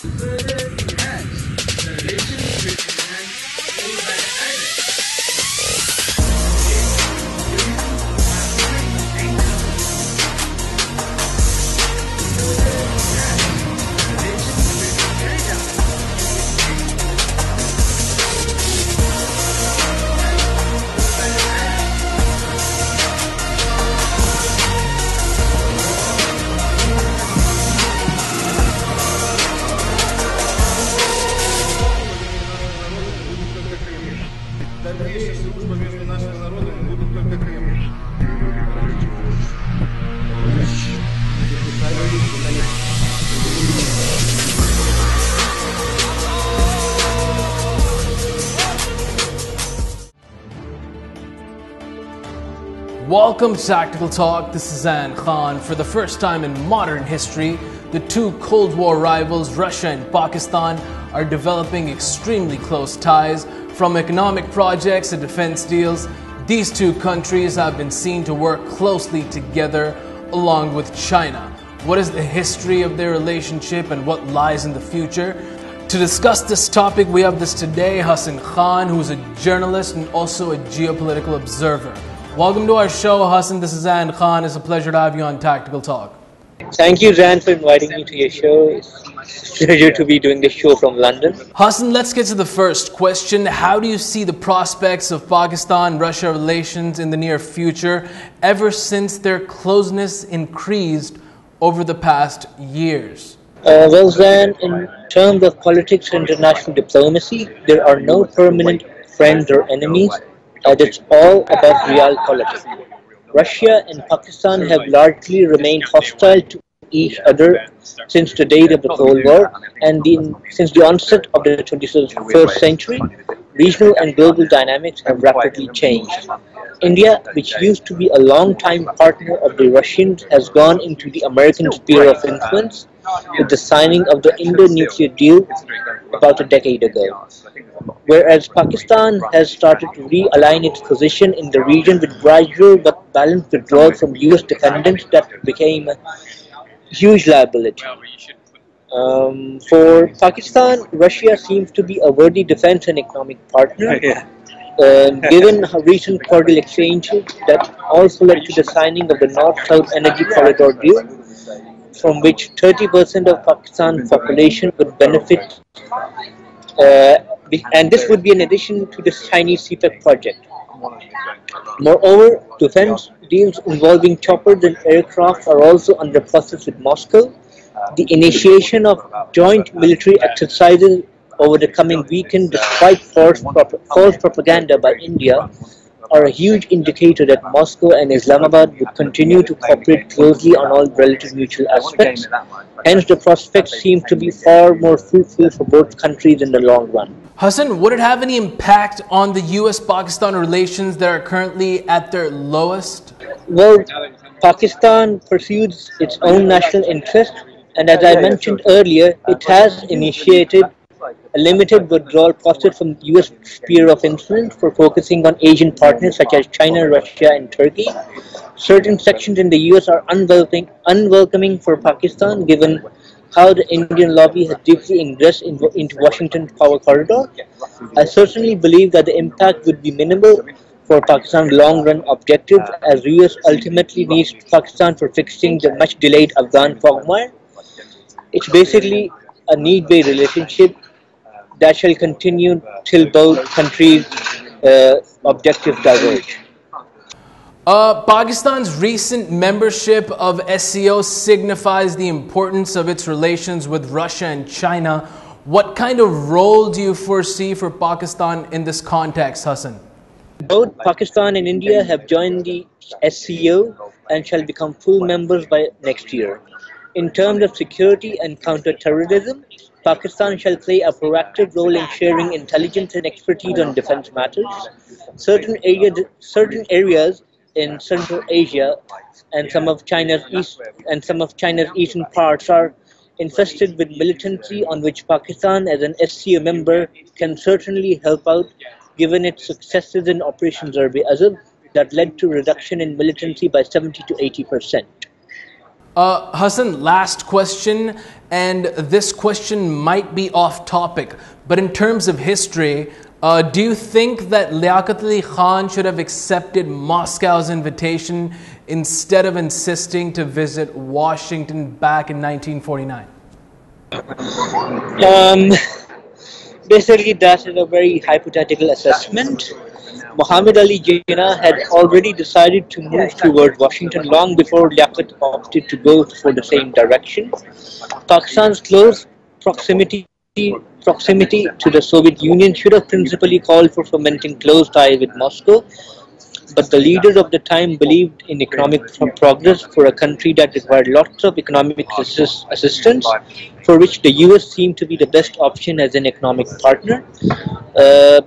further enhance the relations between worldwide islands. Дальнейшая служба между нашими народами будет только крепнее. Welcome to Tactical Talk. This is Zain. For the first time in modern history, the two Cold War rivals, Russia and Pakistan, are developing extremely close ties. From economic projects to defense deals, these two countries have been seen to work closely together along with China. What is the history of their relationship and what lies in the future? To discuss this topic, we have this today, Hassan, who's a journalist and also a geopolitical observer. Welcome to our show, Hassan. This is Zain Khan. It's a pleasure to have you on Tactical Talk. Thank you, Zain, for inviting me to your show. It's a pleasure to be doing this show from London. Hassan, let's get to the first question. How do you see the prospects of Pakistan-Russia relations in the near future ever since their closeness increased over the past years? Well, Zain, in terms of politics and international diplomacy, there are no permanent friends or enemies, as it's all about realpolitik. Russia and Pakistan have largely remained hostile to each other since the days of the Cold War, and since the onset of the 21st century, regional and global dynamics have rapidly changed. India, which used to be a long-time partner of the Russians, has gone into the American sphere of influence with the signing of the Indo-nuclear deal about a decade ago. Whereas Pakistan has started to realign its position in the region with gradual but balanced withdrawal from US dependence that became a huge liability. For Pakistan, Russia seems to be a worthy defense and economic partner. Given recent cordial exchanges that also led to the signing of the North-South Energy Corridor deal, from which 30% of Pakistan's population would benefit, and this would be in addition to the Chinese CPEC project. Moreover, defense deals involving choppers and aircraft are also under process with Moscow. The initiation of joint military exercises over the coming weekend, despite false propaganda by India, are a huge indicator that Moscow and Islamabad would continue to cooperate closely on all relative mutual aspects. Hence, the prospects seem to be far more fruitful for both countries in the long run. Hassan, would it have any impact on the US-Pakistan relations that are currently at their lowest? Well, Pakistan pursues its own national interest, and as I mentioned earlier, it has initiated a limited withdrawal process from the US sphere of influence for focusing on Asian partners such as China, Russia, and Turkey. Certain sections in the US are unwelcoming for Pakistan, given how the Indian lobby has deeply ingressed into Washington's power corridor. I certainly believe that the impact would be minimal for Pakistan's long-run objectives, as the US ultimately needs Pakistan for fixing the much-delayed Afghan quagmire. It's basically a need-based relationship that shall continue till both countries' objectives diverge. Pakistan's recent membership of SCO signifies the importance of its relations with Russia and China. What kind of role do you foresee for Pakistan in this context, Hassan? Both Pakistan and India have joined the SCO and shall become full members by next year. In terms of security and counter-terrorism, Pakistan shall play a proactive role in sharing intelligence and expertise on defense matters. Certain areas in Central Asia and some of China's eastern parts are infested with militancy, on which Pakistan, as an SCO member, can certainly help out, given its successes in Operation Zarb-e-Azab that led to reduction in militancy by 70 to 80%. Hassan, last question, and this question might be off topic, but in terms of history, do you think that Liaquat Ali Khan should have accepted Moscow's invitation instead of insisting to visit Washington back in 1949? Basically, that is a very hypothetical assessment. Muhammad Ali Jinnah had already decided to move toward Washington long before Liaquat opted to go for the same direction. Pakistan's close proximity to the Soviet Union should have principally called for fomenting close ties with Moscow, but the leaders of the time believed in economic progress for a country that required lots of economic assistance, for which the US seemed to be the best option as an economic partner.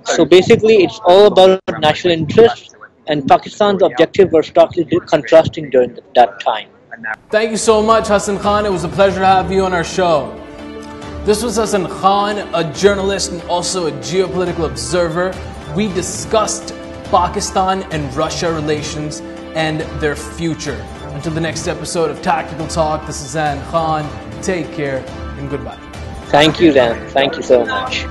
So basically, it's all about national interest, and Pakistan's objectives were starkly contrasting during that time. Thank you so much, Hassan Khan. It was a pleasure to have you on our show. This was Hassan Khan, a journalist and also a geopolitical observer. We discussed Pakistan and Russia relations and their future. Until the next episode of Tactical Talk, this is Zain Khan. Take care and goodbye. Thank you, Dan. Thank you so much.